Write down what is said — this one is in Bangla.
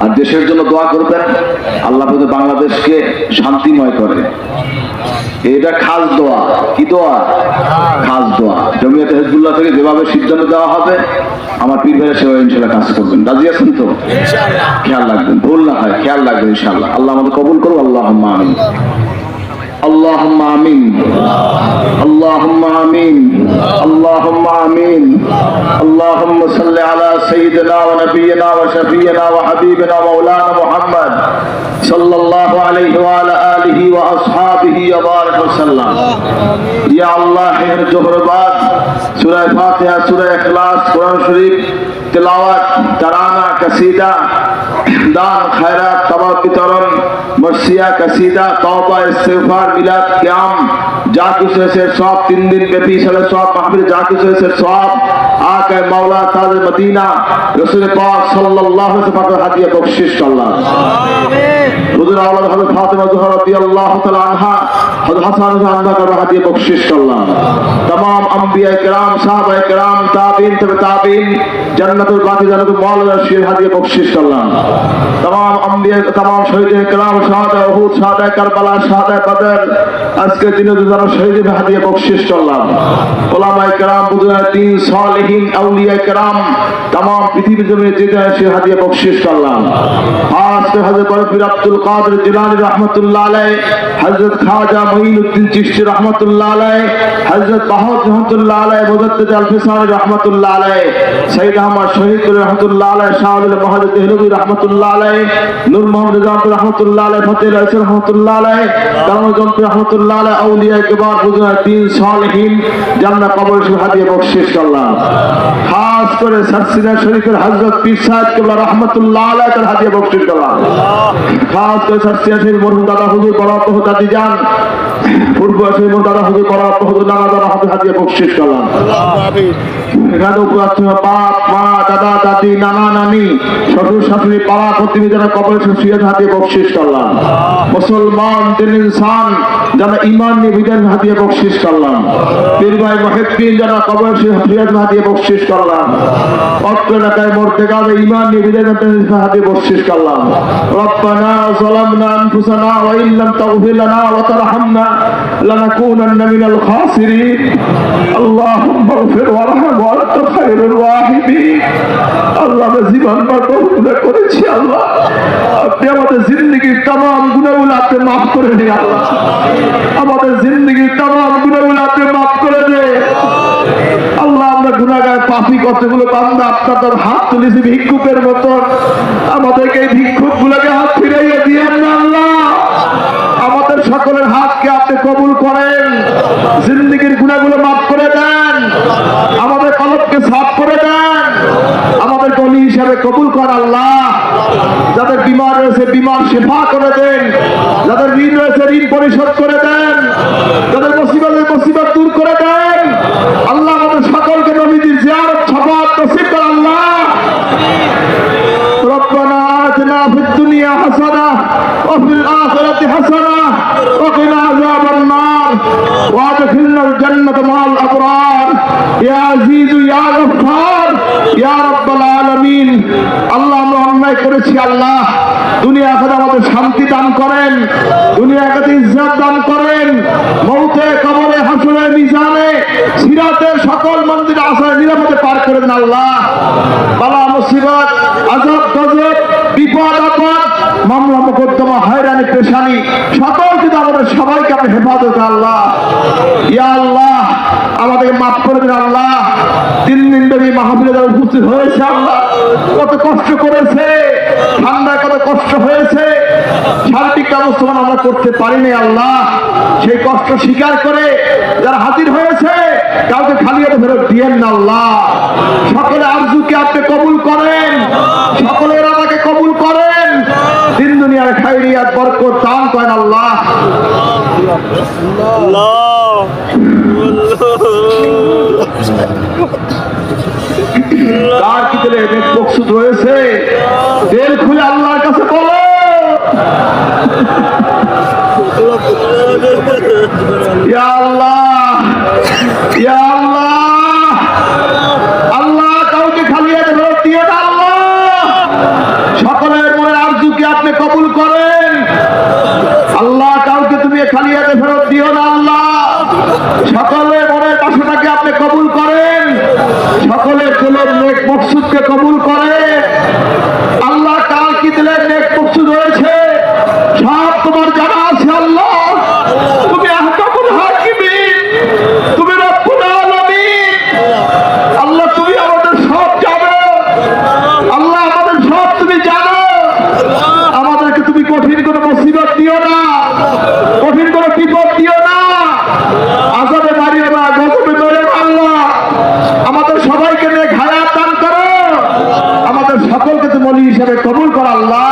আর দেশের জন্য দোয়া করবেন, আল্লাহ বলে বাংলাদেশকে শান্তিময় করে। এটা খাস দোয়া। কি দোয়া? খাস দোয়া। জমিয়তে হিজবুল্লাহ থেকে যেভাবে সিদ্ধান্ত দেওয়া হবে, আমার পীর ভাইয়ের সেবা ইনশাআল্লাহ কাজ করবেন। রাজি আছেন তো? খেয়াল রাখবেন, ভুল না হয়, খেয়াল রাখবেন ইনশাআল্লাহ। আল্লাহ আমাদের কবুল করুন। আল্লাহুম্মা আমিন। اللهم آمين اللهم آمين اللهم آمين اللهم صل على سيدنا ونبينا وشفينا وحبيبنا مولانا محمد صلى الله عليه وعلى آله وأصحابه وبارك وسلم يا الله خير جوهرباد سورة فاتحة سورة إخلاص قرآن شريف تلاوت ترانہ قصیدہ দান খায়রাত তাওবা বিতরণ মরসিয়া কাসিদা তওবা ইস্তিগফার মিলাদ কিয়াম যা কিছু হয়েছে সব 3 দিন ব্যাপী সালে সব মাহফিল যা কিছু হয়েছে সব আকা মাওলা তাজ মদিনা রাসূল পাক সাল্লাল্লাহু আলাইহি ওয়াসাল্লাম হাদিয়া বখশিশ আল্লাহ আমিন। হুজুর আওলাদ হযরত ফাতেমা জোহরা রাদিয়াল্লাহু তাআলা আনহা হযরত হাসান আনহা কা হাদিয়া বখশিশ আল্লাহ। तमाम अंबिया किराम साहबा किराम ताबीन तबे ताबीन जन्नतुल बाकी जन्नतुल मौला शेर हादिया बख्शिश अल्लाह। तमाम अंबिया तमाम शहीद किराम शहादा उहुद शहादा करबला शहादा बदर आज के दिनों যারা শহীদ হাদিয়া বখশিশ আল্লাহ। উলামায়ে কিরাম বুজুর্গিন সালেহিন আউলিয়া কিরাম तमाम পৃথিবীর জমিনে যেটা সে হাদিয়া বখশিশ আল্লাহ। খাস করে হযরত পীর আব্দুল কাদের জিলানী রাহমাতুল্লাহ আলাইহি, হযরত খাজা মুঈনুদ্দিন চিশতি রাহমাতুল্লাহ আলাইহি, হযরত বাহাউদ্দিন রহমাতুল্লাহ আলাইহি, মুজাদ্দিদ আল-ফিসানি রাহমাতুল্লাহ আলাইহি, সাইয়্যিদ আহমদ শহীদ রাহমাতুল্লাহ আলাইহি, শাহ আব্দুল মুহাদ্দিদ দেহলভী রাহমাতুল্লাহ আলাইহি, নূর মোহাম্মদ জামিল রাহমাতুল্লাহ আলাইহি, ফতেহ আল রাহমাতুল্লাহ আলাইহি, কামরুজ্জামান রাহমাতুল্লাহ আলাইহি, আউলিয়া কিবার বুজুর্গিন সালেহিন জান্নাত কবর হাদিয়া বখশিশ আল্লাহ। খাস করে সারসিনা শরীফের হযরত পীর সাহেব কিবলা রাহমাতুল্লাহ আলাইহি তার হাদিয়া বখশিশ আল্লাহ। খাস করে সারসিনা শরীফ মরহুম দাদা হুজুর বরাত দাদি জান পূর্ব আসে দাদা হুজুর বরাত হুজুর দাদা হাদিয়া বখশিশ আল্লাহ আমিন। এখানে উপস্থিত বাপ মা দাদা দাদি নানা নানি শ্বশুর শাশুড়ি পাড়া প্রতিবেশীরা কবরে শহীদ হাদিয়া বখশিশ আল্লাহ। মুসলমান দিন ইনসান যারা ঈমান নিয়ে বিদায় হাদিয়া বখশিশ আল্লাহ। পীর ভাই মুহিদ্দিন যারা কবরে শহীদ হাদিয়া বখশিশ আল্লাহ। অত্র এলাকায় মুর্তেকাবে ঈমান নিয়ে বিদায় হাদিয়া বখশিশ আল্লাহ। রব্বানা যালামনা আনফুসানা ওয়া ইল্লাম তাগফির লানা ওয়া তারহামনা লানাকুনান্না মিনাল খাসিরিন। আল্লাহুম্মা ইগফির ওয়ারহাম ওয়া আনতা খায়রুর রাহিমিন। আল্লাহ আমরা জীবন ভর গুনাহ করেছি আল্লাহ, আপনি আমাদের জিন্দেগীর तमाम গুনাহগুলো আপনি maaf করে দিন আল্লাহ। আমাদের জিন্দেগীর तमाम গুনাহগুলো আপনি maaf করে দেন আল্লাহ। আমরা গুনাহগার পাপী কতগুলো বান্দা আপনার হাত তুলেছি ভিক্ষুকের মতো, আমাদেরকে এই ভিক্ষুকগুলোকে হাত ফিরাইয়ে দিয়েন না আল্লাহ। আমাদের সকলের হাতকে আপনি কবুল করেন, জিন্দেগীর গুনাহগুলো maaf করে দেন, আমাদের কলবকে সাফ করে দেন, আমাদের ওলি হিসাবে কবুল করেন আল্লাহ। যাদের বিমার রয়েছে বিমার শিফা করে দেন, যাদের ঋণ রয়েছে ঋণ পরিশোধ করে দেন, যাদের মুসিবতের মুসিবত দূর করে দেন আল্লাহ। আমাদের সকলকে নবীজির জিয়ারত শাফাআত নসিব করেন আল্লাহ। রব্বানা আতিনা ফিদ দুনিয়া হাসানাহ ওয়া ফিল আখিরাতি হাসানাহ ওয়া কিনা আযাবান নার ওয়া আদখিলনাল জান্নাতা মা'আল আবরার ইয়া আজিজু ইয়া গফফার ইয়া রাব্বাল আলামিন। আল্লাহ আমরা অন্যায় করেছি আল্লাহ, দুনিয়া আখিরাতে আমাদের শান্তি দান করেন, দুনিয়া আখিরাতে ইজ্জত দান করেন, মউতে কবরে হাসরে মিজানে সিরাতে সকল মন্দির আসায় নিরাপদে পার করে দেন আল্লাহ। বালা মুসিবত আযাব গজব বিপদ আপদ মামলা মোকদ্দমা হয়রানি পেশানি সকল থেকে আমাদের সবাইকে আপনি হেফাজত আল্লাহ। ইয়া আল্লাহ আমাদেরকে মাফ করে দিন আল্লাহ। 3 দিন ধরে মাহফিলে যারা উপস্থিত হয়েছে আল্লাহ, কত কষ্ট করেছে, ঠান্ডায় কত কষ্ট হয়েছে, শারীরিক ব্যবস্থা আমরা করতে পারিনি আল্লাহ। সেই কষ্ট স্বীকার করে যারা হাজির হয়েছে কাউকে খালি হাতে ফেরত দিয়েন না আল্লাহ। সকলের আরজুকে আপনি কবুল করেন, সকলের আমাকে কবুল করেন, দিন দুনিয়ার খায়রিয়াত বরকত দান করেন আল্লাহ। কার কি দিলে মকসুদ রয়েছে দিল খুলে আল্লাহর কাছে বলো। ইয়া আল্লাহ ইয়া আল্লাহ আল্লাহ কাউকে খালি হাতে ফেরত দিও না আল্লাহ। সকলের মনে আপনি কবুল করেন। আল্লাহ কাউকে তুমি খালি হাতে ফেরত দিও না আল্লাহ। সকলে মনের বাসনাকে আপনি কবুল করেন, সকলের দিলের নেক মকসুদকে কবুল করেন। আল্লাহ কার কি দিলের নেক মকসুদ হয়েছে সব তোমার জানা আছে আল্লাহ। তুমি আহকামুল হাকিমিন, তুমি রব্বুল আলামিন। আল্লাহ তুমি আমাদের সব জানো, আল্লাহ আমাদের সব তুমি জানো। আমাদেরকে তুমি কঠিন কোনো মুসিবত দিও না, কঠিন কোনো বিপদ দিও না, আযাবে মারিও না, গজবে মেরো না আল্লাহ। আমাদের সবাইকে নিয়ে হায়াত দান করো, আমাদের সকলকে তুমি ওলি হিসেবে কবুল করো আল্লাহ।